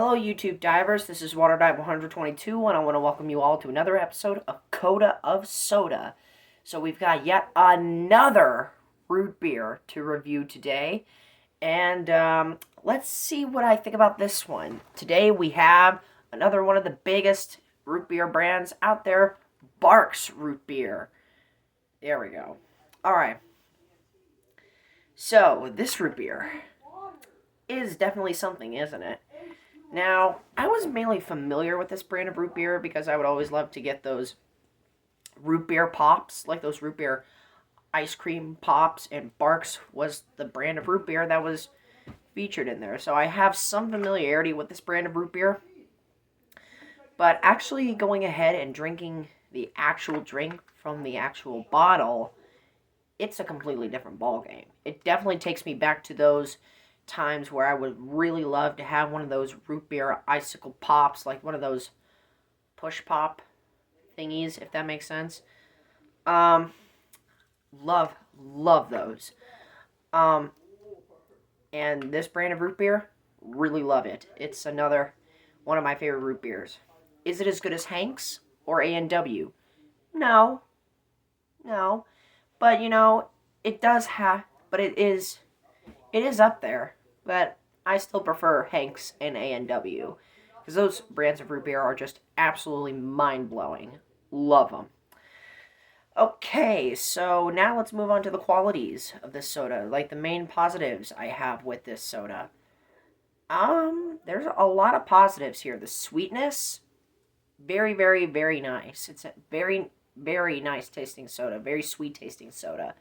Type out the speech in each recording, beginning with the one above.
Hello, YouTube divers. This is Water Dive 122, and I want to welcome you all to another episode of Coda of Soda. So we've got yet another root beer to review today, and let's see what I think about this one. Today we have another one of the biggest root beer brands out there, Barq's root beer. There we go. All right. So this root beer is definitely something, isn't it? Now, I was mainly familiar with this brand of root beer because I would always love to get those root beer pops, like those root beer ice cream pops, and Barq's was the brand of root beer that was featured in there. So I have some familiarity with this brand of root beer. But actually going ahead and drinking the actual drink from the actual bottle, it's a completely different ballgame. It definitely takes me back to those times where I would really love to have one of those root beer icicle pops, like one of those push pop thingies, if that makes sense. Love those. And this brand of root beer, really love it. It's another one of my favorite root beers. Is it as good as Hank's or A&W? No. But it does have, but it is up there. But I still prefer Hank's and A&W because those brands of root beer are just absolutely mind-blowing. Love them. Okay, so now let's move on to the qualities of this soda, like the main positives I have with this soda. There's a lot of positives here. The sweetness, very, very, very nice. It's a very, very nice tasting soda, very sweet tasting soda.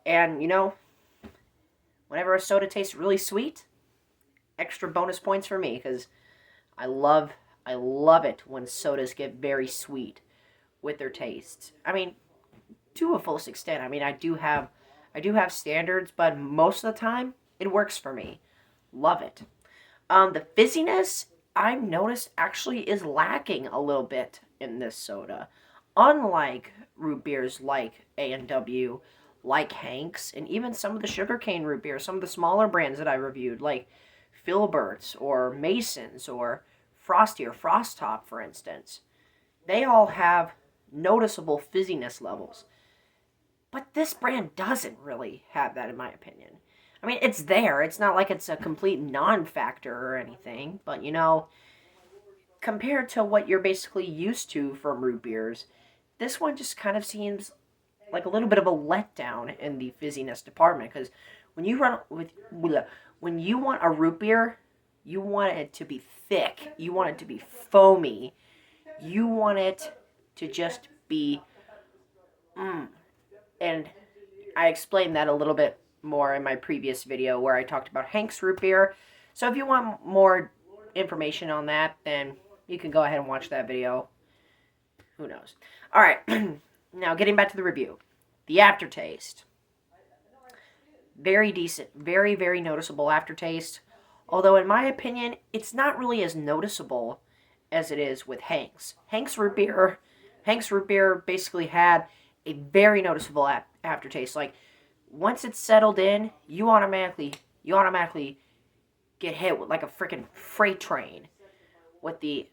And, whenever a soda tastes really sweet, extra bonus points for me because I love it when sodas get very sweet with their tastes. I mean, to a full extent. I mean, I do have standards, but most of the time it works for me. Love it. The fizziness I've noticed actually is lacking a little bit in this soda. Unlike root beers like A&W, like Hank's, and even some of the sugarcane root beers, some of the smaller brands that I reviewed, like Filbert's or Mason's or Frosty or Frost Top, for instance. They all have noticeable fizziness levels. But this brand doesn't really have that, in my opinion. I mean, it's there. It's not like it's a complete non-factor or anything, but compared to what you're basically used to from root beers, this one just kind of seems like a little bit of a letdown in the fizziness department, because when you want a root beer, you want it to be thick, you want it to be foamy, you want it to just be and I explained that a little bit more in my previous video where I talked about Hank's root beer. So if you want more information on that, then you can go ahead and watch that video. Who knows? All right. Now, getting back to the review. The aftertaste. Very decent. Very, very noticeable aftertaste. Although, in my opinion, it's not really as noticeable as it is with Hank's. Hank's root beer basically had a very noticeable aftertaste. Like, once it's settled in, you automatically get hit with like a freaking freight train with the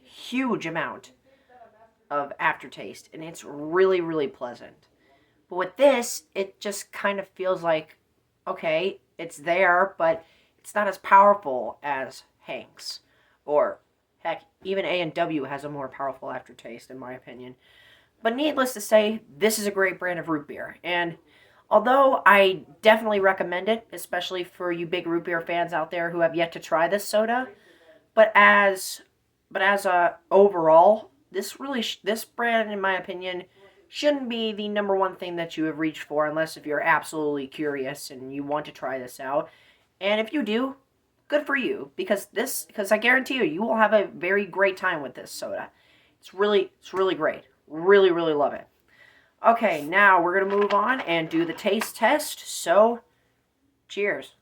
huge amount of aftertaste, and it's really, really pleasant. But with this, it just kind of feels like, okay, it's there, but it's not as powerful as Hank's. Or, heck, even A&W has a more powerful aftertaste, in my opinion. But needless to say, this is a great brand of root beer. And although I definitely recommend it, especially for you big root beer fans out there who have yet to try this soda, but as a overall, this brand, in my opinion, shouldn't be the number one thing that you have reached for, unless if you're absolutely curious and you want to try this out. And if you do, good for you, because I guarantee you will have a very great time with this soda. It's really great. Really, really love it. Okay, now we're going to move on and do the taste test. So, cheers.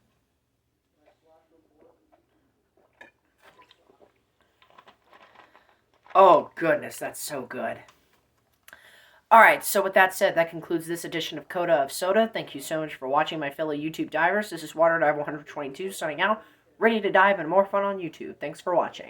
Oh, goodness, that's so good. Alright, so with that said, that concludes this edition of Coda of Soda. Thank you so much for watching, my fellow YouTube divers. This is Water Dive 122 signing out. ready to dive into more fun on YouTube. Thanks for watching.